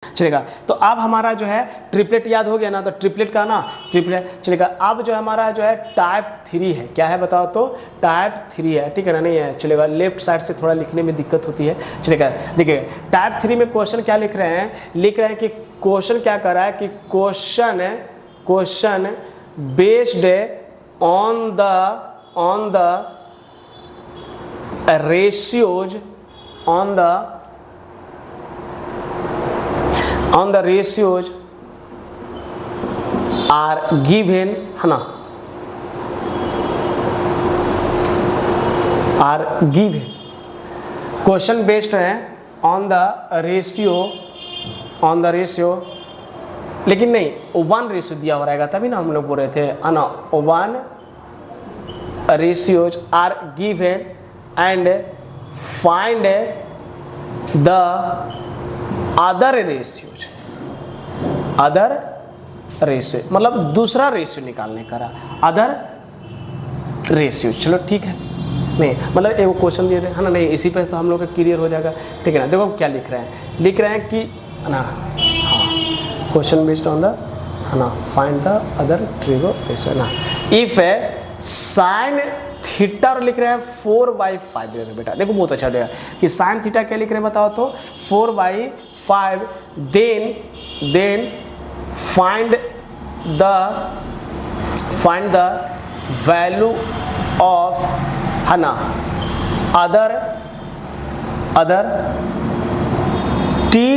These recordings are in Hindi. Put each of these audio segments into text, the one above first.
चलेगा। तो अब हमारा जो है ट्रिपलेट याद हो गया ना, तो ट्रिपलेट का ना ट्रिपलेट चलेगा। अब जो हमारा जो है टाइप 3 है, क्या है बताओ तो टाइप 3 है, ठीक है ना, नहीं है चलेगा। लेफ्ट साइड से थोड़ा लिखने में दिक्कत होती है, चलेगा। देखिए टाइप 3 में क्वेश्चन क्या लिख रहे हैं, कि क्वेश्चन क्या कर रहा है कि question based on the ratios are given, है ना, are given। क्वेश्चन बेस्ड है ऑन द रेशियो, लेकिन नहीं 1 दिया हो रहेगा तभी ना हम लोग बोल रहे थे, है ना। 1 ratios are given and find the other ratios, मतलब दूसरा रेशियो निकालने का रहा, अदर रेशियो। चलो ठीक है, नहीं मतलब एक क्वेश्चन दिए थे, है ना, नहीं इसी पे तो हम लोग का क्लियर हो जाएगा, ठीक है ना। देखो क्या लिख रहे हैं कि है ना, हाँ क्वेश्चन बेस्ड ऑन द, है ना, find the other trigo ratio ना। इफ साइन थीटा लिख रहे हैं 4/5 दे रहे बेटा, देखो बहुत अच्छा देगा कि साइन थीटा क्या लिख रहे हैं बताओ तो 4/5, then find the value of, है ना, अदर टी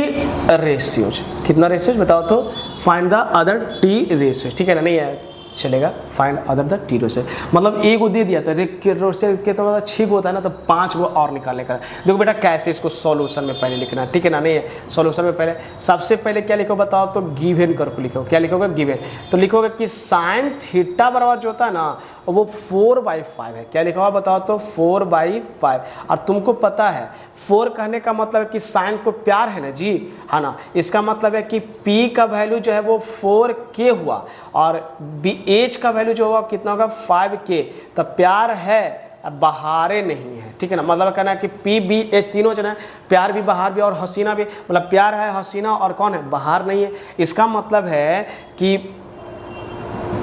रेशियोज। कितना रेशियोज बताओ तो find the other T ratios, ठीक है ना, नहीं है चलेगा। Find other the T ratio, मतलब एक को दे दिया था रेशियो के तो 6 को होता है ना, तो 5 को और निकालने का। देखो बेटा कैसे इसको सॉल्यूशन में पहले लिखना है, ठीक है ना, नहीं है सॉल्यूशन में पहले सबसे पहले क्या लिखो बताओ तो गिवन करके लिखो। क्या लिखोगे गिवन, तो लिखोगे कि साइन थीटा बराबर जो होता है ना वो 4/5 है। क्या लिखा हुआ बताओ तो 4/5। और तुमको पता है 4 कहने का मतलब है कि साइन को प्यार है ना जी, है ना, इसका मतलब है कि P का वैल्यू जो है वो 4K हुआ और H का वैल्यू जो होगा कितना होगा 5K। तो प्यार है बहारे नहीं है, ठीक है ना, मतलब कहना है कि PBH तीनों जो है प्यार भी बहार भी और हसीना भी, मतलब प्यार है हसीना और कौन है बहार नहीं है। इसका मतलब है कि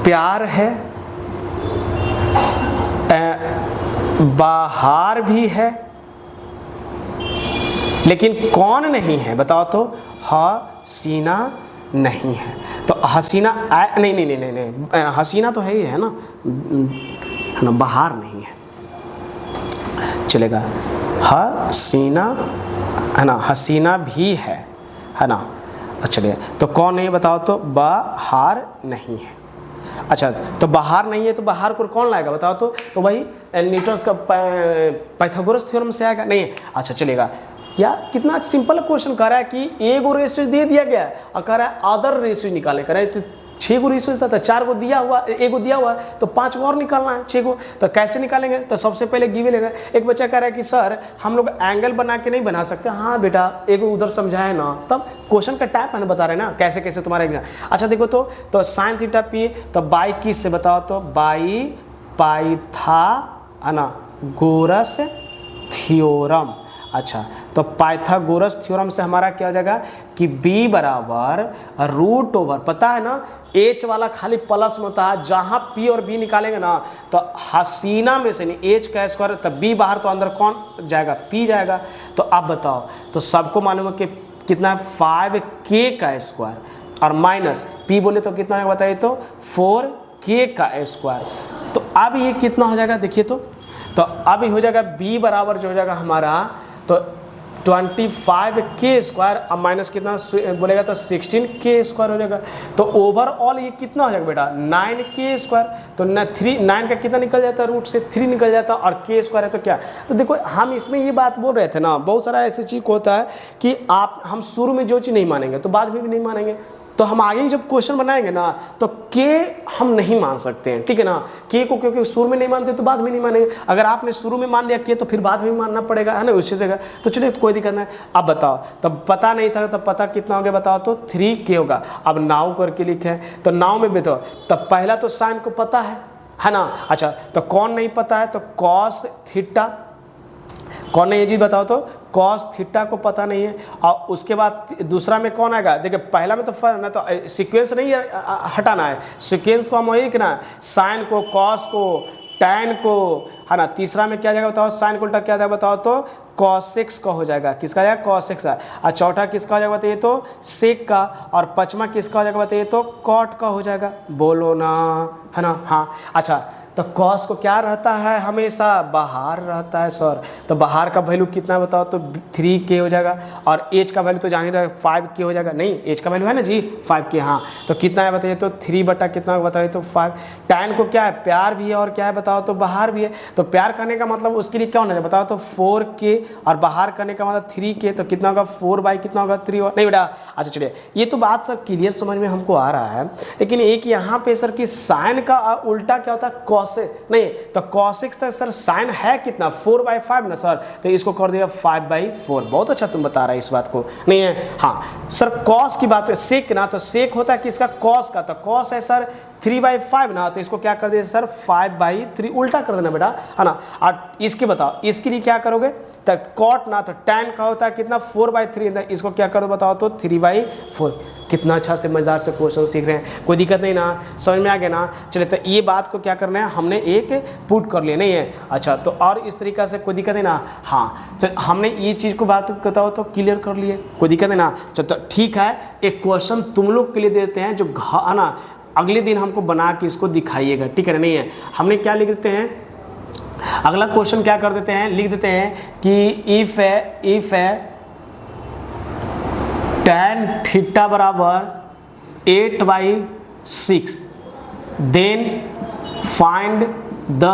प्यार है बहार भी है, लेकिन कौन नहीं है बताओ तो हसीना नहीं है। तो हसीना नहीं हसीना तो है ही है ना, बहार नहीं है चलेगा। हसीना, है ना, हसीना भी है ना, चलिए। तो कौन नहीं बताओ तो बहार नहीं है। अच्छा तो बाहर नहीं है तो बाहर को कौन लाएगा बताओ तो वही न्यूटन्स का पाइथागोरस थ्योरम से आएगा, नहीं है। अच्छा चलेगा, या कितना सिंपल क्वेश्चन कर रहा है कि एक रेशियो दे दिया गया और कह रहा है अदर रेशियो निकाले, कर रहा है तो 6 को रेशियो था, 4 को दिया हुआ, 1 को दिया हुआ है तो 5 को और निकालना है 6 को। तो कैसे निकालेंगे, तो सबसे पहले गिवन लेगा। एक बच्चा कह रहा है कि सर हम लोग एंगल बना के नहीं बना सकते। हाँ बेटा एक उधर समझाए ना, तब क्वेश्चन का टाइप मैंने बता रहे ना कैसे कैसे तुम्हारा एग्जाम। अच्छा देखो तो साइन थीटा P तो बाई किस से बताओ तो बाई पाइथागोरस थ्योरम। अच्छा तो पाइथागोरस थ्योरम से हमारा क्या हो जाएगा कि B बराबर √, पता है ना H वाला खाली प्लस में होता है, जहाँ P और B निकालेंगे ना तो हसीना में से नहीं H का स्क्वायर तब B बाहर, तो अंदर कौन जाएगा P जाएगा। तो अब बताओ तो सबको मालूम है कि कितना 5K का स्क्वायर और माइनस P बोले तो कितना है बताइए तो 4K का स्क्वायर। तो अब ये कितना हो जाएगा देखिए तो अब हो जाएगा B बराबर जो हो जाएगा हमारा तो 25K स्क्वायर, अब माइनस कितना बोलेगा तो 16K स्क्वायर हो जाएगा। तो ओवरऑल ये कितना हो जाएगा बेटा 9K स्क्वायर। तो 9 का कितना निकल जाता है, रूट से 3 निकल जाता है और K स्क्वायर है तो क्या। तो देखो हम इसमें ये बात बोल रहे थे ना, बहुत सारा ऐसे चीज़ होता है कि हम शुरू में जो चीज़ नहीं मानेंगे तो बाद में भी नहीं मानेंगे। तो हम आगे जब क्वेश्चन बनाएंगे ना तो K हम नहीं मान सकते हैं, ठीक है ना। K को क्योंकि शुरू में नहीं मानते तो बाद में नहीं मानेंगे। अगर आपने शुरू में मान लिया K तो फिर बाद में भी मानना पड़ेगा, है ना, उसी जगह। तो चलिए कोई दिक्कत नहीं। अब बताओ तब पता नहीं था तब पता कितना हो गया बताओ तो 3K होगा। अब नाउ करके लिखे तो नाउ में बताओ तब पहला तो साइन को पता है ना। अच्छा तो कौन नहीं पता है तो कॉस थीटा कौन नहीं है जी बताओ तो, कॉस थीटा को पता नहीं है। और उसके बाद दूसरा में कौन आएगा, देखिए पहला में तो ना तो सीक्वेंस नहीं हटाना है, सीक्वेंस को हम वही लिखना है, साइन को, कॉस को, टैन को, है ना। तीसरा में क्या जाएगा बताओ, साइन को उल्टा क्या जाएगा बताओ तो कॉसेक्स का हो जाएगा, किसका जाएगा कॉसेक्स का। और चौथा किसका हो जाएगा बताइए तो सेक का, और पांचवा किसका हो जाएगा बताइए तो कॉट का हो जाएगा, बोलो ना, है ना। हाँ अच्छा, तो कॉस को क्या रहता है हमेशा बाहर रहता है सर, तो बाहर का वैल्यू कितना बताओ तो 3k हो जाएगा, और एच का वैल्यू तो जान ही रहे 5k हो जाएगा, नहीं एच का वैल्यू है ना जी 5k, हाँ तो कितना है बताइए तो 3 बटा कितना बताइए तो 5। टैन को क्या है, प्यार भी है और क्या है बताओ तो बाहर भी है, तो प्यार करने का मतलब उसके लिए क्या होना चाहिए बताओ तो 4k, और बाहर करने का मतलब 3k, तो कितना होगा 4 कितना होगा 3 नहीं बेटा। अच्छा चलिए, ये तो बात सर क्लियर समझ में हमको आ रहा है, लेकिन एक यहाँ पे सर कि साइन का उल्टा क्या होता है कॉसेक, नहीं तो कॉसेक तक सर साइन है कितना 4/5 ना सर, तो इसको कर दिया 5/4। बहुत अच्छा तुम बता रहे इस बात को, नहीं है। हाँ सर कॉस की बात है, सेक ना तो सेक होता है किसका कॉस का, तो कॉस है सर 3/5 ना, तो इसको क्या कर दिया सर 5/3 उल्टा कर देना बेटा, है ना। और इसके बताओ इसके लिए क्या करोगे, तो कॉट ना तो टैन का होता है कितना 4/3, इसको क्या करो बताओ तो 3/4। कितना अच्छा से मजेदार से क्वेश्चन सीख रहे हैं, कोई दिक्कत नहीं ना, समझ में आ गया ना। चलिए तो ये बात को क्या करना है हमने एक पुट कर लिया, नहीं है। अच्छा तो और इस तरीका से कोई दिक्कत नहीं ना, हाँ तो हमने ये चीज़ को बात बताओ तो क्लियर कर लिए, कोई दिक्कत नहीं ना। चलो तो ठीक है, एक क्वेश्चन तुम लोग के लिए देते हैं जो है ना, अगले दिन हमको बना के इसको दिखाइएगा, ठीक है नहीं है। हमने क्या लिख देते हैं, अगला क्वेश्चन क्या कर देते हैं, लिख देते हैं कि इफ है tan थीटा बराबर 8/6 then find the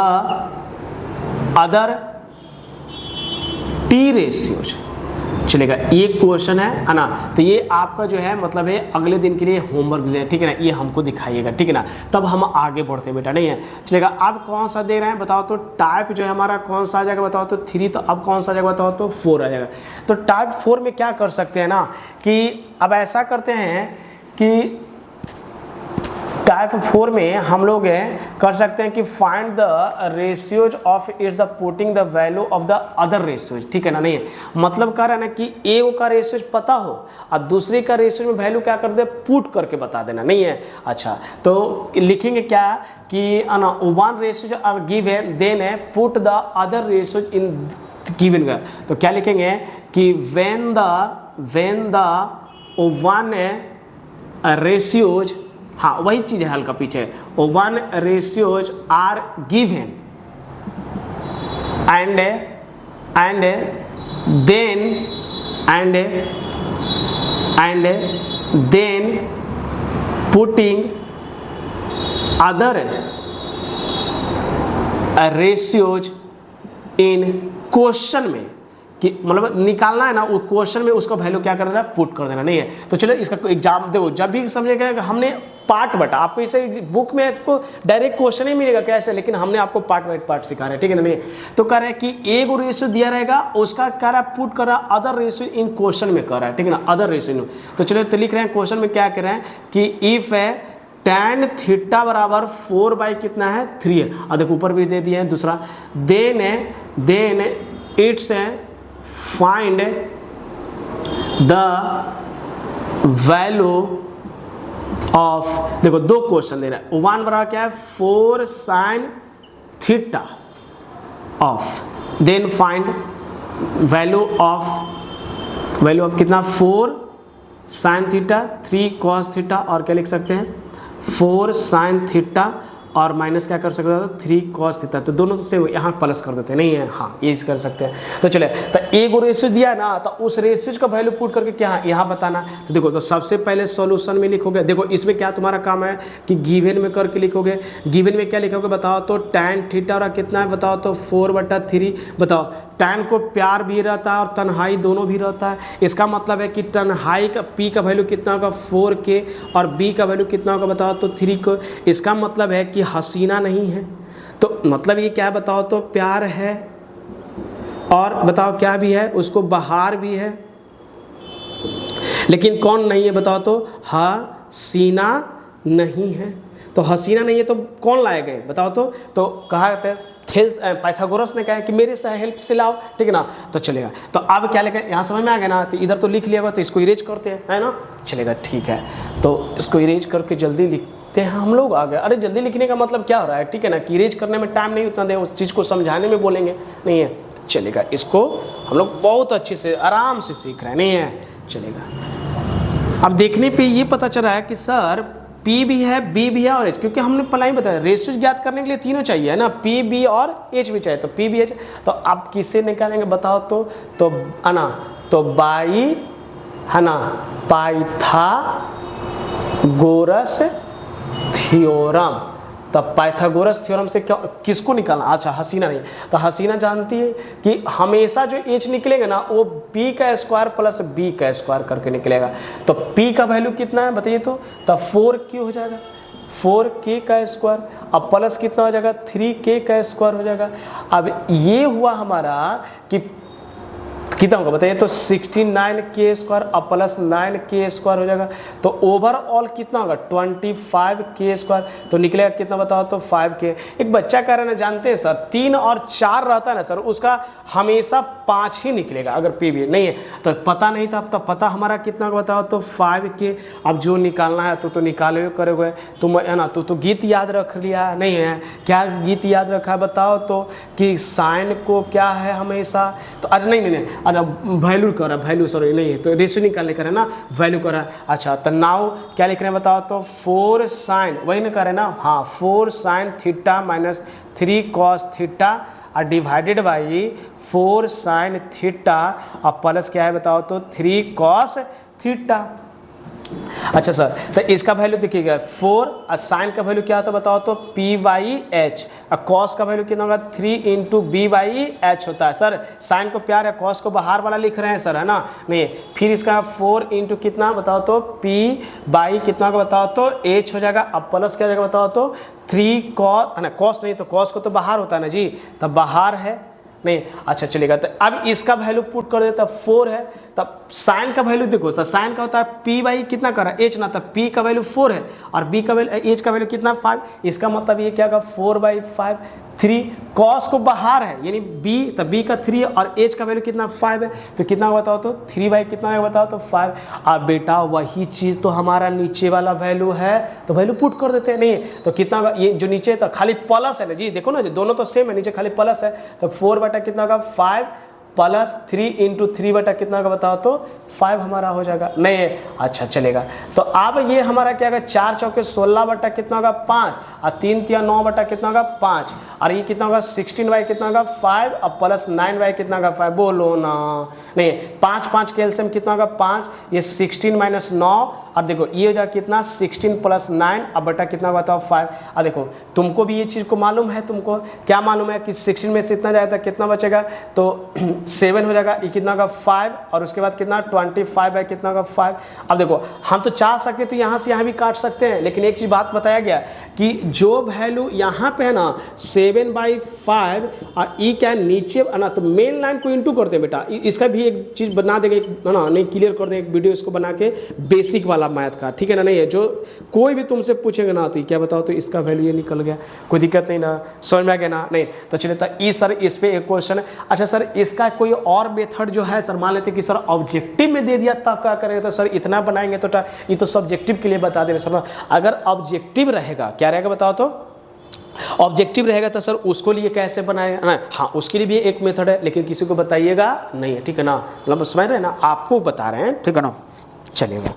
other T ratios. चलेगा, ये क्वेश्चन है ना, तो ये आपका जो है मतलब है अगले दिन के लिए होमवर्क दे, ठीक है ना, ये हमको दिखाइएगा, ठीक है ना, तब हम आगे बढ़ते हैं बेटा, नहीं है। चलेगा, अब कौन सा दे रहे हैं बताओ तो, टाइप जो है हमारा कौन सा आ जाएगा बताओ तो 3, तो अब कौन सा आ जाएगा बताओ तो 4 आ जाएगा। तो टाइप 4 में क्या कर सकते हैं ना, कि अब ऐसा करते हैं कि टाइप 4 में हम लोग कर सकते हैं कि find the ratios of is the putting the value of the other ratios, ठीक है ना, नहीं है। मतलब कह रहा है ना कि ए का रेशियोज पता हो और दूसरे का रेशियोज में वैल्यू क्या कर दे पुट करके बता देना, नहीं है। अच्छा तो लिखेंगे क्या कि one ratios are given then put the other ratios in given का, तो क्या लिखेंगे कि व्हेन द वन रेशियोज, हाँ वही चीज़ है हल्का पीछे, one ratios are given and then putting other ratios in question में, कि मतलब निकालना है ना वो क्वेश्चन में, उसका वैल्यू क्या कर देना पुट कर देना, नहीं है। तो चलो इसका एग्जाम देखो, जब भी समझेगा हमने पार्ट बटा, आपको इसे बुक में आपको डायरेक्ट क्वेश्चन ही मिलेगा कैसे, लेकिन हमने आपको पार्ट बाई पार्ट सिखा रहे हैं, ठीक है ना, नहीं। तो कह रहे हैं कि एक रेशियो दिया रहेगा, उसका कह रहा है पुट कर रहा है अदर रेशियो इन क्वेश्चन में कर रहा है, ठीक है ना, अदर रेशियो। तो चलो तो लिख रहे हैं क्वेश्चन में क्या कह रहे हैं कि इफ है tan थीटा बराबर 4 कितना है 3 है, और देखो ऊपर भी दे दिया है दूसरा, then it's find the value of, देखो दो क्वेश्चन दे रहा है, वन बराबर क्या है 4 sin theta of, then find value of कितना 4 sin थीटा 3 cos थीटा, और क्या लिख सकते हैं 4 sin थीटा और माइनस क्या कर सकते हैं 3 cos थीटा, तो दोनों से यहाँ प्लस कर देते हैं, नहीं है, हाँ ये कर सकते हैं। तो चले, तो एक रेशियो दिया ना, तो उस रेशियो का वैल्यू पुट करके क्या यहाँ बताना। तो देखो, तो सबसे पहले सॉल्यूशन में लिखोगे, देखो इसमें क्या तुम्हारा काम है कि गिवन में करके लिखोगे, गिवन में क्या लिखोगे बताओ तो tan थीटा और कितना है बताओ तो 4/3, बताओ tan को प्यार भी रहता है और तन्हाई दोनों भी रहता है, इसका मतलब है कि तन्हाई का p का वैल्यू कितना होगा 4k और b का वैल्यू कितना होगा बताओ तो 3 को, इसका मतलब है कि हसीना नहीं है, तो मतलब ये क्या बताओ तो प्यार है, और बताओ क्या भी है उसको बाहर भी है, लेकिन कौन नहीं है बताओ तो हसीना नहीं है। तो हसीना नहीं है तो कौन लाए गए बताओ तो कहा जाता है पाइथागोरस ने कहा कि मेरे से हेल्प से लाओ, ठीक है ना, तो चलेगा। तो अब क्या लिखा यहाँ समझ में आ गया ना, तो इधर तो लिख लिया होगा, तो इसको इरेज करते हैं, है ना, चलेगा, ठीक है। तो इसको इरेज करके जल्दी लिखते हैं हम लोग आगे। अरे जल्दी लिखने का मतलब क्या हो रहा है, ठीक है ना, कि इरेज करने में टाइम नहीं उतना दें, उस चीज़ को समझाने में बोलेंगे नहीं है, चलेगा। इसको हम लोग बहुत अच्छे से आराम से सीख रहे हैं, नहीं है, चलेगा। अब देखने पे ये पता चल रहा है कि सर P भी है, B भी है और H, क्योंकि हमने पहले ही बताया रेशियो ज्ञात करने के लिए तीनों चाहिए, है ना, P B और H भी चाहिए, तो P B H। तो आप किससे निकालेंगे बताओ, तो है ना, तो बाई, है ना, पाइथागोरस थ्योरम। तो पाइथागोरस थ्योरम से क्या किसको निकालना, अच्छा हसीना नहीं, तो हसीना जानती है कि हमेशा जो H निकलेगा ना वो P का स्क्वायर प्लस B का स्क्वायर करके निकलेगा। तो P का वैल्यू कितना है बताइए, तो 4K हो जाएगा, 4K का स्क्वायर, अब प्लस कितना हो जाएगा, 3K का स्क्वायर हो जाएगा। अब ये हुआ हमारा कि कितना होगा बताइए, तो 69K स्क्वायर अब प्लस 9K स्क्वायर हो जाएगा। तो ओवरऑल कितना होगा, 25K स्क्वायर, तो निकलेगा कितना बताओ, तो 5K। एक बच्चा कह रहे हैं जानते हैं सर 3 और 4 रहता है ना सर, उसका हमेशा 5 ही निकलेगा अगर P भी नहीं है, तो पता नहीं था, अब तो पता हमारा कितना बताओ, तो 5K। अब जो निकालना है तो निकाले करोगे तुम, है ना, तो गीत याद रख लिया नहीं है, क्या गीत याद रखा है बताओ, तो कि साइन को क्या है हमेशा, तो अरे नहीं, अरे वैल्यू कर रहा है, वैल्यू सॉरी नहीं है, तो रेशियो निकालने का है ना, वैल्यू कर रहा है। अच्छा तो नाउ क्या लिख रहे हैं बताओ, तो 4 साइन, वही ना कर रहे हैं ना, हाँ 4 sine theta minus 3 cos theta और डिवाइडेड बाई 4 साइन थीटा और प्लस क्या है बताओ, तो 3 कॉस थीटा। अच्छा सर, तो इसका वैल्यू देखिएगा 4 और साइन का वैल्यू क्या होता है बताओ, तो P/H और कॉस का वैल्यू कितना होगा, 3 × B/H होता है। सर साइन को प्यार है, कॉस को बाहर वाला लिख रहे हैं सर, है ना, नहीं, फिर इसका 4 × कितना बताओ, तो P/ कितना का बताओ, तो H हो जाएगा, अब प्लस क्या हो जाएगा बताओ, तो 3 कॉस, है ना, कॉस नहीं, तो कॉस को तो बाहर होता है ना जी, तब बाहर है नहीं, अच्छा चलेगा। तो अब इसका वैल्यू पुट कर देता 4 है, तब साइन का वैल्यू देखो, तो साइन का होता है P/, कितना कर रहा है H ना, तब P का वैल्यू 4 है और B का वैल्यू H का वैल्यू कितना 5, इसका मतलब ये क्या होगा 4/5। 3 कॉस को बाहर है यानी B, तब B का 3 और H का वैल्यू कितना 5 है, तो कितना बताओ, तो 3/, कितना है बताओ, तो 5। अब बेटा वही चीज़ तो हमारा नीचे वाला वैल्यू है, तो वैल्यू पुट कर देते हैं, नहीं तो कितना, ये जो नीचे है तो खाली प्लस है ना जी, देखो ना जी दोनों तो सेम है, नीचे खाली प्लस है, तो 4 कितना होगा 5 प्लस 3 × 3 बटा कितना का बताओ, तो 5 हमारा हो जाएगा, नहीं है, अच्छा चलेगा। तो अब ये हमारा क्या होगा, 4 चौके 16 बटा कितना होगा 5 और 3 × 9 बटा कितना होगा 5 और ये कितना होगा 16/, कितना होगा 5 और प्लस 9/, कितना होगा 5, बोलो ना, नहीं 5 5 के एलसीएम कितना होगा 5, ये 16 - 9 और देखो ये हो जाएगा कितना 16 + 9 अब बटा कितना बताओ 5। और देखो तुमको भी ये चीज़ को मालूम है, तुमको क्या मालूम है कि 16 में से इतना जाएगा कितना बचेगा, तो 7 हो जाएगा, ये कितना होगा 5 और उसके बाद कितना 25/, कितना होगा 5। अब देखो हम तो चाह सकते तो यहाँ से यहाँ भी काट सकते हैं, लेकिन एक चीज़ बात बताया गया कि जो वैल्यू यहाँ पे है ना 7/5 और ई क्या है नीचे है ना, तो मेन लाइन को इंटू करते हैं बेटा, इसका भी एक चीज़ बना देंगे, है ना, नहीं क्लियर कर देंगे एक वीडियो इसको बना के बेसिक वाला मैथ का, ठीक है ना, नहीं है जो कोई भी तुमसे पूछेगा ना तो क्या बताओ, तो इसका वैल्यू ये निकल गया, कोई दिक्कत नहीं ना, समझ में आ गया ना, नहीं तो चलिए तो सर इस पे एक क्वेश्चन है। अच्छा सर इसका कोई और मेथड जो है सर, मान लेते कि सर ऑब्जेक्टिव में दे दिया तब क्या करेंगे, तो सर इतना बनाएंगे तो ये तो सब्जेक्टिव के लिए बता दे रहे सर, अगर ऑब्जेक्टिव रहेगा क्या रहेगा बताओ, तो ऑब्जेक्टिव रहेगा तो सर उसको लिए कैसे बनाए, हाँ उसके लिए भी एक मेथड है, लेकिन किसी को बताइएगा नहीं है, ठीक है ना, मतलब समझ रहे हैं ना, आपको बता रहे हैं, ठीक है ना, चलेगा।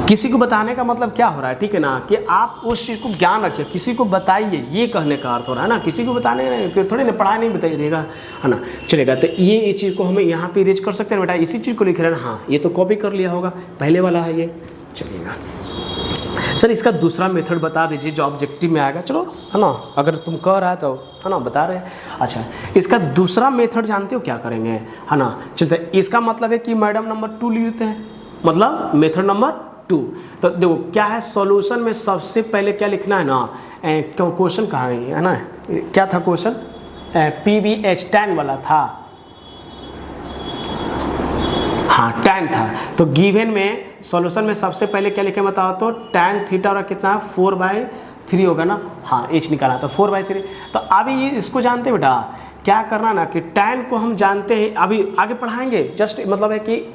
किसी को बताने का मतलब क्या हो रहा है, ठीक है ना, कि आप उस चीज़ को ज्ञान रखिए, किसी को बताइए, ये कहने का अर्थ हो रहा है ना, किसी को बताने थोड़ी ना पढ़ाई नहीं बताइए देगा, है ना, चलेगा। तो ये चीज़ को हमें यहाँ पे इरेज कर सकते हैं बेटा, इसी चीज़ को लिख रहे हैं, हाँ ये तो कॉपी कर लिया होगा, पहले वाला है ये, चलेगा। सर इसका दूसरा मेथड बता दीजिए जो ऑब्जेक्टिव में आएगा, चलो है ना, अगर तुम कह रहा है तो है ना बता रहे हैं। अच्छा इसका दूसरा मेथड जानते हो क्या करेंगे, है ना, चलते इसका मतलब है कि मैडम नंबर 2 लिख देते हैं, मतलब मेथड नंबर 2। तो देखो क्या है, सॉल्यूशन में सबसे पहले क्या लिखना है ना, क्वेश्चन कहाँ है ना, क्या था क्वेश्चन, PBH tan वाला था, हाँ tan था, तो गिवन में सॉल्यूशन में सबसे पहले क्या लिखें बताओ तो, tan थीटा और कितना है 4/3 होगा ना, हाँ h निकाला तो 4/3। तो अभी ये इसको जानते बेटा क्या करना ना कि tan को हम जानते हैं, अभी आगे पढ़ाएंगे, जस्ट मतलब है कि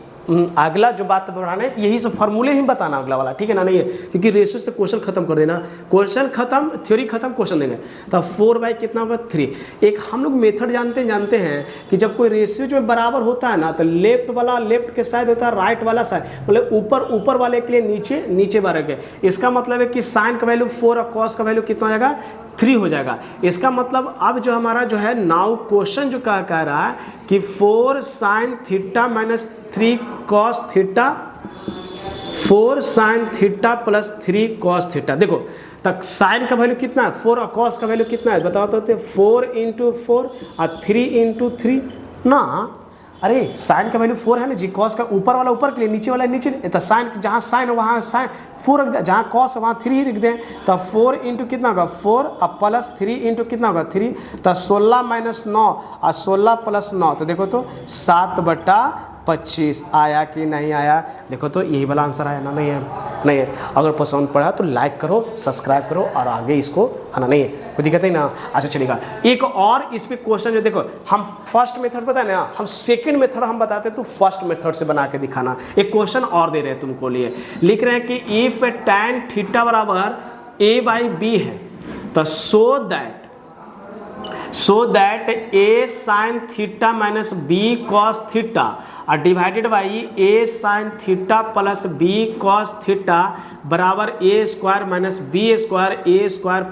अगला जो बात बढ़ाने यही सब फार्मूले ही बताना अगला वाला, ठीक है ना, नहीं है क्योंकि रेशियो से क्वेश्चन खत्म कर देना, क्वेश्चन खत्म थ्योरी खत्म क्वेश्चन देंगे। तो 4/कितना होगा 3। एक हम लोग मेथड जानते हैं कि जब कोई रेशियो जो बराबर होता है ना तो लेफ्ट वाला लेफ्ट के साइड होता है, राइट वाला साइड मतलब ऊपर वाले के लिए नीचे बारे के। इसका मतलब है कि साइन का वैल्यू 4 और कॉस का वैल्यू कितना हो जाएगा 3 हो जाएगा। इसका मतलब अब जो हमारा जो है नाउ क्वेश्चन जो कह रहा है कि 4 sin theta minus 3 cos theta, 4 sin theta plus 3 cos theta. देखो तक साइन का वैल्यू कितना है 4 और कॉस का वैल्यू कितना है बताओ तो 4 × 4 और 3 × 3 ना, अरे साइन का वैल्यू 4 है ना जी, कॉस का ऊपर वाला ऊपर के लिए नीचे वाला नीचे, तो साइन जहाँ साइन है वहाँ साइन 4 रख दे, जहाँ कॉस है वहाँ 3 रख दें। तो 4 × कितना होगा 4 और प्लस 3 × कितना होगा 3, तो 16 - 9 और 16 + 9, तो देखो तो 7/25 आया कि नहीं आया, देखो तो यही वाला आंसर आया ना, नहीं है। अगर पसंद पड़ा तो लाइक करो, सब्सक्राइब करो और आगे इसको है ना, नहीं है कोई दिक्कत नहीं ना। अच्छा चलेगा, एक और इस पे क्वेश्चन जो देखो, हम फर्स्ट मेथड बताए ना, हम सेकंड मेथड हम बताते तो फर्स्ट मेथड से बना के दिखाना। एक क्वेश्चन और दे रहे हैं तुमको लिए, लिख रहे हैं कि इफ tan थीटा बराबर a/b है तो so that a sin theta minus b cos theta और divided by a sin theta plus b cos theta बराबर a² minus b² a²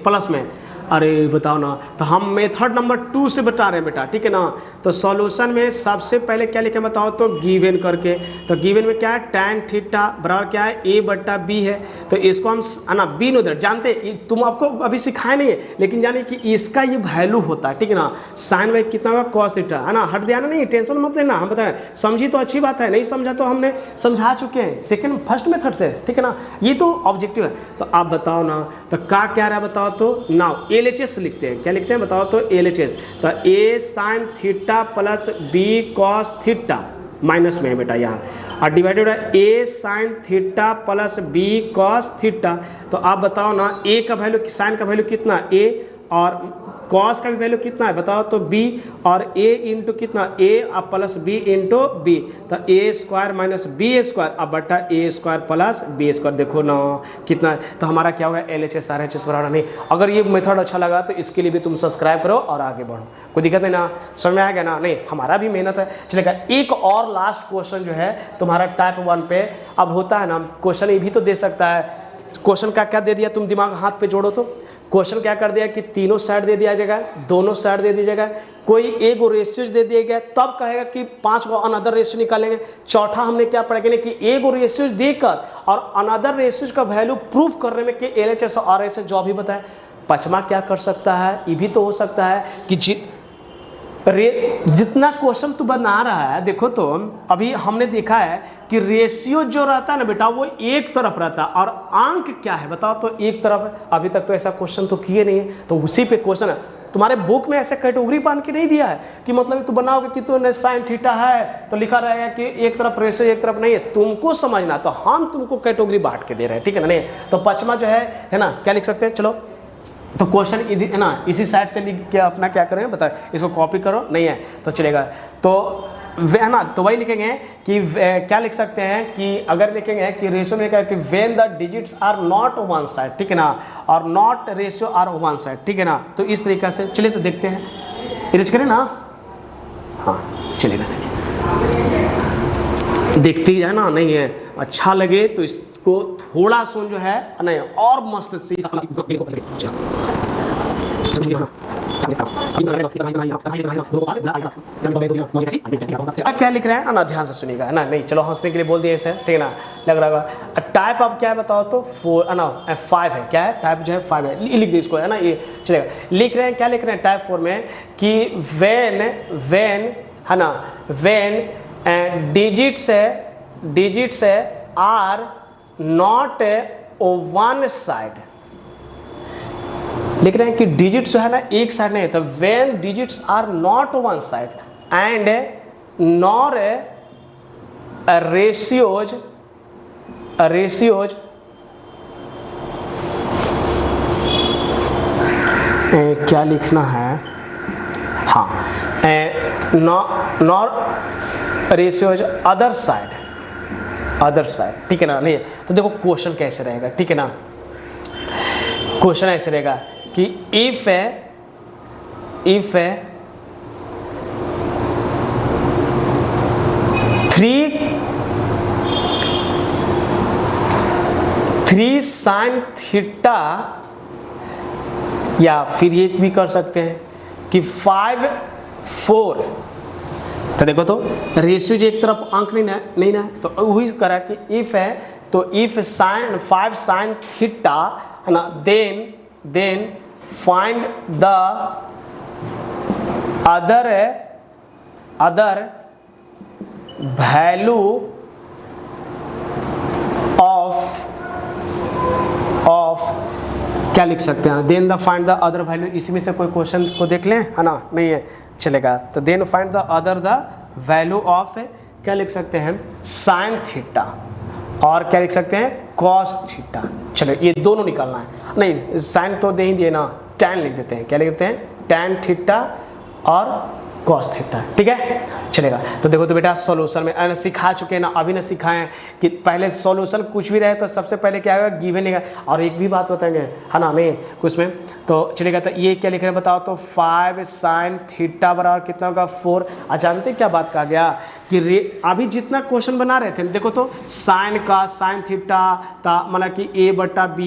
plus में। अरे बताओ ना, तो हम मेथड नंबर 2 से बता रहे हैं बेटा, ठीक है ना। तो सॉल्यूशन में सबसे पहले क्या लिखे बताओ तो गिवन करके, तो गिवन में क्या है tan थीटा बराबर क्या है a/b है, तो इसको हम है ना b नोट जानते, तुम आपको अभी सिखाए नहीं है लेकिन जाने कि इसका ये वैल्यू होता है, ठीक है ना। साइन बाई कितना होगा cos थीटा, है ना, हट दिया ना, नहीं टेंशन मत लेना, हम बताएं समझी तो अच्छी बात है, नहीं समझा तो हमने समझा चुके हैं सेकेंड फर्स्ट मेथड से, ठीक है ना, ये तो ऑब्जेक्टिव है। तो आप बताओ ना, तो क्या रहा है बताओ तो, नाउ LHS लिखते हैं, क्या लिखते हैं बताओ तो LHS, तो a sin theta plus b cos theta minus में है बेटा यहाँ और डिवाइडेड है a sin theta plus b cos theta. तो आप बताओ ना a का वैल्यू साइन का वैल्यू कितना a और cos का भी वैल्यू कितना है बताओ तो b और a इंटू कितना a और प्लस b इंटू b, तो a² माइनस b² अब बटा a² प्लस b², देखो ना कितना है। तो हमारा क्या होगा LHS RHS बराबर नहीं। अगर ये मेथड अच्छा लगा तो इसके लिए भी तुम सब्सक्राइब करो और आगे बढ़ो, कोई दिक्कत नहीं ना, समझ में आएगा ना, नहीं हमारा भी मेहनत है चलेगा। एक और लास्ट क्वेश्चन जो है तुम्हारा टाइप 1 पे, अब होता है ना क्वेश्चन ये भी तो दे सकता है, क्वेश्चन क्या दे दिया, तुम दिमाग हाथ पे जोड़ो तो क्वेश्चन क्या कर दिया कि तीनों साइड दे दिया जाएगा, दोनों साइड दे दिया जाएगा, कोई एक रेशियो दे दिया गया, तब कहेगा कि 5 को अनदर रेशियो निकालेंगे। चौथा हमने क्या पढ़ेंगे कि एक रेशियो देकर और अनदर रेशियो का वैल्यू प्रूफ करने में कि LHS और RHS जो भी बताए। पचमा क्या कर सकता है, ये भी तो हो सकता है कि जितना क्वेश्चन तू बना रहा है, देखो तो अभी हमने देखा है कि रेशियो जो रहता है ना बेटा वो एक तरफ रहता है और अंक क्या है बताओ तो एक तरफ है। अभी तक तो ऐसा क्वेश्चन तो किए नहीं है, तो उसी पे क्वेश्चन है। तुम्हारे बुक में ऐसे कैटेगरी बांध के नहीं दिया है कि मतलब तू बनाओगे कि तू साइन थीटा है तो लिखा रहेगा कि एक तरफ रेशियो एक तरफ नहीं है, तुमको समझना, तो हम तुमको कैटेगरी बांट के दे रहे हैं, ठीक है ना। नहीं तो पचमा जो है ना, क्या लिख सकते हैं, चलो तो क्वेश्चन है ना इसी साइड से लिख के अपना क्या करें बताओ, इसको कॉपी करो, नहीं है तो चलेगा। तो है ना, तो वही लिखेंगे कि क्या लिख सकते हैं कि अगर लिखेंगे कि रेशियो में लिखा है कि when the digits are not one side, ठीक है ना, और not ratio are one side, ठीक है ना। तो इस तरीके से चलिए तो देखते हैं, इरेज करें ना, हाँ चलेगा, देखते ही है ना, नहीं है अच्छा लगे तो इसको थोड़ा सुन जो है नहीं और मस्त से क्या लिख रहे हैं ना, ध्यान से सुनिएगा ना, नहीं चलो हंसने के लिए बोल दिए इसे, ठीक है ना, लग रहा है। टाइप अब क्या है बताओ तो 4 ना 5 है, क्या है टाइप जो है 5 है, लिख दे इसको है ना, ये चलेगा। लिख रहे हैं क्या लिख रहे हैं टाइप 4 में कि व्हेन है ना, when digits are not one side, लिख रहे हैं कि डिजिट्स जो है ना एक साइड नहीं है, तो when digits are not one side and nor ratios ratios क्या लिखना है, हाँ, नॉर रेशियोज अदर साइड, ठीक है ना। नहीं तो देखो क्वेश्चन कैसे रहेगा, ठीक है ना। क्वेश्चन ऐसे रहेगा कि इफ है 3 साइन थीटा, या फिर ये भी कर सकते हैं कि 5 4, तो देखो तो रेशियो एक तरफ अंक नहीं ना, तो वही करा कि इफ है तो इफ साइन 5 साइन थीटा है ना, then find the other value of क्या लिख सकते हैं, then the find the other value. इसी में से कोई क्वेश्चन को देख लें, है ना, नहीं है चलेगा। तो then find the other the value of क्या लिख सकते हैं, साइन थीटा, और क्या लिख सकते हैं, कॉस थीटा। चलो ये दोनों निकालना है, नहीं साइन तो दे ही दिए ना, टैन लिख देते हैं, क्या लिख देते हैं, टैन थीटा और कॉस थीटा, ठीक है चलेगा। तो देखो तो बेटा सॉल्यूशन में सिखा चुके हैं ना, अभी ना सिखाएं कि पहले सॉल्यूशन कुछ भी रहे तो सबसे पहले क्या होगा, गिवन है। और एक भी बात बताएंगे, है ना, नहीं कुछ में तो चलेगा। तो ये क्या लिख रहे हैं बताओ तो, 5 साइन थीटा बराबर कितना होगा, 4। जानते क्या बात कहा गया कि अभी जितना क्वेश्चन बना रहे थे देखो तो, साइन का साइन थीटा मतलब कि a/b,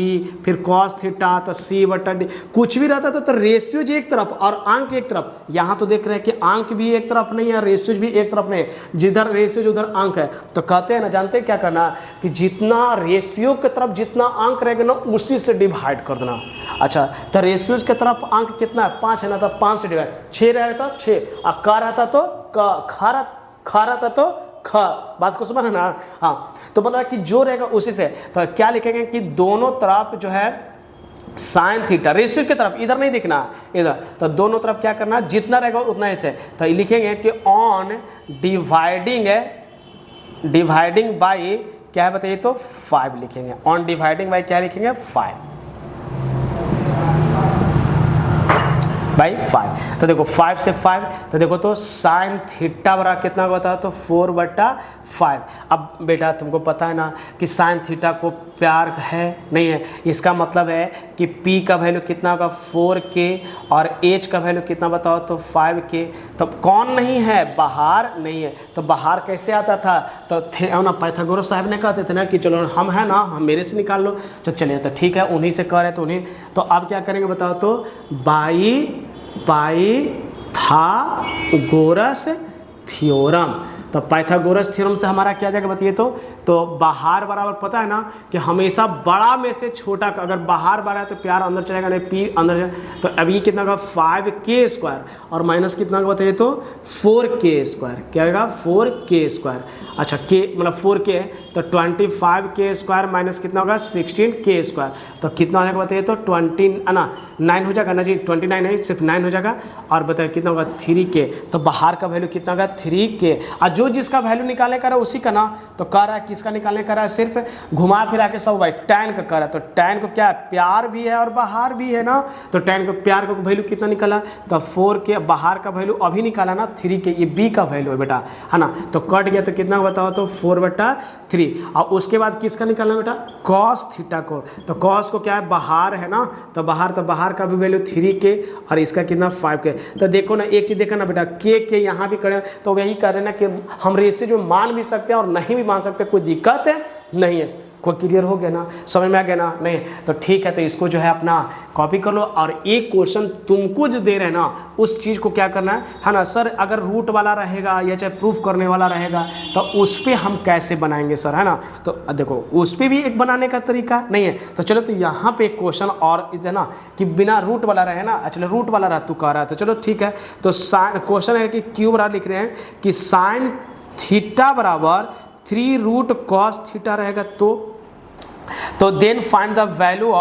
फिर कॉस थीटा तो c/d, कुछ भी रहता था तो रेशियोज एक तरफ और अंक एक तरफ। यहाँ तो देख रहे हैं कि अंक भी एक तरफ नहीं है, रेशियोज भी एक तरफ नहीं है, जिधर रेशियोज उधर अंक है। तो कहते हैं ना, जानते हैं क्या करना कि जितना रेशियो की तरफ जितना अंक रहेगा ना, उसी से डिवाइड कर देना। अच्छा तो रेशियोज की तरफ अंक कितना है, 5 है ना, तो 5 से डिवाइड, 6 रहता तो 6, और का रहता तो खा रहता तो ख, बात को समझ ना। हाँ तो बोला कि जो रहेगा उसी से, तो क्या लिखेंगे कि दोनों तरफ जो है साइन थीटा, रेशियो की तरफ इधर नहीं दिखना, इधर, तो दोनों तरफ क्या करना, जितना रहेगा उतना ही से। तो लिखेंगे कि ऑन डिवाइडिंग बाई क्या है बताइए तो 5 लिखेंगे, ऑन डिवाइडिंग बाई क्या लिखेंगे, 5 बाई 5। तो देखो 5 से 5, तो देखो तो साइन थीटा बराबर कितना होता है तो 4/5। अब बेटा तुमको पता है ना कि साइन थीटा को प्यार है नहीं है, इसका मतलब है कि p का वैल्यू कितना होगा 4k, और h का वैल्यू कितना बताओ तो 5k। तो कौन नहीं है, बाहर नहीं है, तो बाहर कैसे आता था, तो थे ना पाइथागोरस साहब ने कहते थे ना कि चलो हम है ना, हम मेरे से निकाल लो। तो चलिए तो ठीक है, उन्हीं से कर रहे तो उन्हीं। तो अब क्या करेंगे बताओ तो, पाइथागोरस थ्योरम। तो पाइथागोरस थ्योरम से हमारा क्या जाएगा बताइए तो बाहर बराबर पता है ना कि हमेशा बड़ा में से छोटा का, अगर बाहर बड़ा है तो प्यार अंदर चलेगा, नहीं पी अंदर जाएगा। तो अभी कितना का 5k² और माइनस कितना का बताइए तो 4k², क्या आएगा 4k²। अच्छा k मतलब 4k है तो 25k² माइनस कितना होगा 16k², तो कितना हो जाएगा बताइए तो 9 हो जाएगा ना जी, 29 नहीं सिर्फ 9 हो जाएगा। और बताइए कितना होगा 3k, तो बाहर का वैल्यू कितना होगा 3k। और जो जिसका वैल्यू निकालने का रहा है उसी का ना, तो कह रहा है किसका निकालने का रहा है, सिर्फ घुमा फिरा के सब भाई टैन का कर रहा है। तो टैन को क्या है, प्यार भी है और बाहर भी है ना, तो टैन को प्यार का वैल्यू कितना निकाला, तो 4k, बाहर का वैल्यू अभी निकाला ना 3k, ये b का वैल्यू है बेटा, है ना। तो कट गया तो कितना बताओ तो 4/3। और उसके बाद किसका निकालना बेटा, कॉस थीटा को। तो कॉस को क्या है, बाहर है ना, तो बाहर का भी वैल्यू 3k और इसका कितना 5k। तो देखो ना एक चीज़ देखा ना बेटा, के यहाँ भी करें तो वही कर रहे ना कि हम रेशियो में मान भी सकते हैं और नहीं भी मान सकते, कोई दिक्कत है नहीं है। कोई क्लियर हो गया ना, समझ में आ गया ना, नहीं तो ठीक है। तो इसको जो है अपना कॉपी कर लो, और एक क्वेश्चन तुमको जो दे रहे हैं ना उस चीज़ को क्या करना है ना सर, अगर रूट वाला रहेगा या चाहे प्रूफ करने वाला रहेगा तो उस पर हम कैसे बनाएंगे सर, है ना। तो देखो उस पर भी एक बनाने का तरीका नहीं है। तो चलो तो यहाँ पे एक क्वेश्चन और है ना कि बिना रूट वाला रहे ना, चलो रूट वाला रहा तू कह रहा है, तो चलो ठीक है। तो क्वेश्चन है कि क्यू बराबर लिख रहे हैं कि साइन थीटा बराबर 3 cos थीटा रहेगा, तो then find the value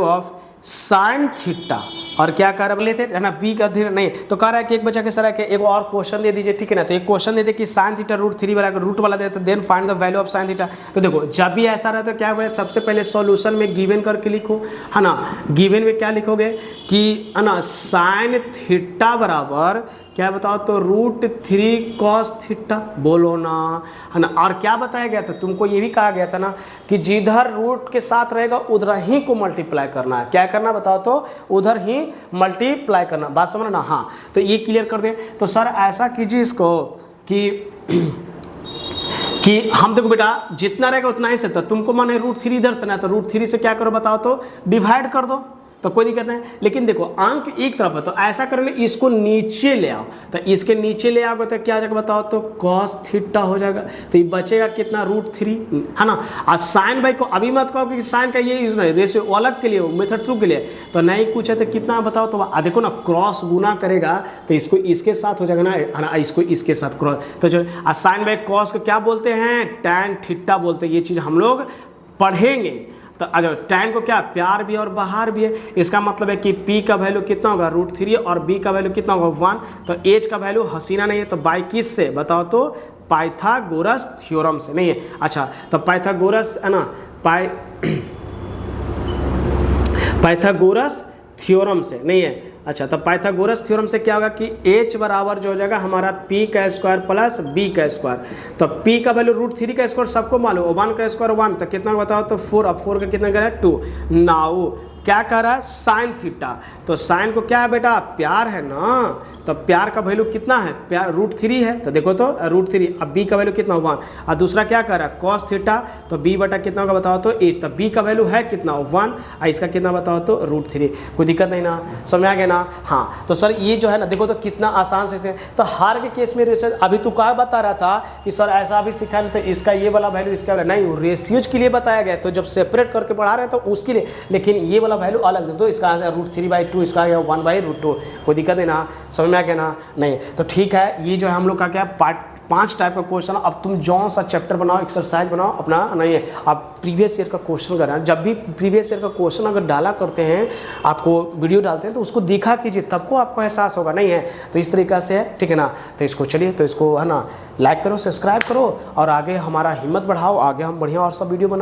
of sine theta और क्या कह रहा लेते है ना बी का धीरे नहीं तो कह रहा है कि एक बचा के सर है कि एक और क्वेश्चन दे दीजिए, ठीक है ना। तो एक क्वेश्चन दे दे कि साइन थीटा √3 वाला रूट वाला दे तो then find the value of sine theta. तो देखो जब भी ऐसा रहता है तो क्या हुआ, सबसे पहले सॉल्यूशन में गिवन करके लिखो, है ना। गिवन में क्या लिखोगे कि है ना साइन थीटा बराबर क्या बताओ तो √3 cos थीटा, बोलो ना, है ना। और क्या बताया गया था तुमको, ये भी कहा गया था ना कि जिधर रूट के साथ रहेगा उधर ही को मल्टीप्लाई करना है। क्या करना बताओ तो उधर ही मल्टीप्लाई करना, बात समझ ना। हाँ तो ये क्लियर कर दें। तो सर ऐसा कीजिए इसको कि हम देखो बेटा जितना रहेगा उतना ही से, तो तुमको माने √3 इधर से ना, तो √3 से क्या करो बताओ तो डिवाइड कर दो, तो कोई दिक्कत नहीं। लेकिन देखो अंक एक तरफ है तो ऐसा करेंगे इसको नीचे ले आओ, तो इसके नीचे ले आओगे तो क्या हो जाएगा बताओ तो cos थीटा हो जाएगा। तो ये बचेगा कितना √3, है ना। और साइन बाई को अभी मत कहो कि साइन का ये यूज नहीं, रेशियो अलग के लिए मेथड ट्रू के लिए, तो नहीं पूछे तो कितना बताओ तो देखो ना क्रॉस गुना करेगा तो इसको इसके साथ हो जाएगा ना, है ना, इसको इसके साथ क्रॉस। तो चलो साइन बाई कॉस को क्या बोलते हैं, टैन थीटा बोलते हैं। ये चीज़ हम लोग पढ़ेंगे। तो अच्छा टैन को क्या प्यार भी और बाहर भी है, इसका मतलब है कि P का वैल्यू कितना होगा √3 और B का वैल्यू कितना होगा 1। तो H का वैल्यू हसीना नहीं है, तो बाई किस से बताओ तो पाइथागोरस थ्योरम से नहीं है। अच्छा तो पाइथागोरस है ना पाइथागोरस थ्योरम से नहीं है। अच्छा तो पाइथागोरस थ्योरम से क्या होगा कि H बराबर जो हो जाएगा हमारा P का स्क्वायर प्लस B का स्क्वायर। तो P का वैल्यू √3 का स्क्वायर सबको मालूम, 1 का स्क्वायर 1, तो कितना बताओ तो 4, अब 4 का कितना कह रहा है 2। नाउ क्या कह रहा है साइन थीटा, तो साइन को क्या है बेटा प्यार है ना, तो प्यार का वैल्यू कितना है, प्यार √3 है, तो देखो तो √3। अब B का वैल्यू कितना 1, और दूसरा क्या कह रहा है cos थीटा, तो B बटा कितना होगा बताओ तो H, तो B का वैल्यू है कितना 1 और इसका कितना बताओ तो √3। कोई दिक्कत नहीं ना, समझ आ गया ना। हाँ तो सर ये जो है ना देखो तो कितना आसान से तो हार के केस में रेशियो, अभी तू क्या बता रहा था कि सर ऐसा भी सिखा तो इसका ये वाला वैल्यू इसका वाला नहीं, रेशियोज के लिए बताया गया, तो जब सेपरेट करके पढ़ा रहे हैं तो उसके लिए, लेकिन ये वाला वैल्यू अलग देखो तो इसका आंसर √3/2, इसका आ गया 1/√2। कोई दिक्कत नहीं ना, समझ में आ गया ना। नहीं तो ठीक है, ये जो है हम लोग का क्या पार्ट 5 टाइप का क्वेश्चन। अब तुम जौन सा चैप्टर बनाओ एक्सरसाइज बनाओ अपना, नहीं है आप प्रीवियस ईयर का क्वेश्चन करना, जब भी प्रीवियस ईयर का क्वेश्चन अगर डाला करते हैं आपको वीडियो डालते हैं तो उसको देखा कीजिए, तब को आपको एहसास होगा, नहीं है तो इस तरीक़ा से है, ठीक है ना। तो इसको चलिए तो इसको है ना लाइक करो, सब्सक्राइब करो और आगे हमारा हिम्मत बढ़ाओ, आगे हम बढ़िया और सब वीडियो बना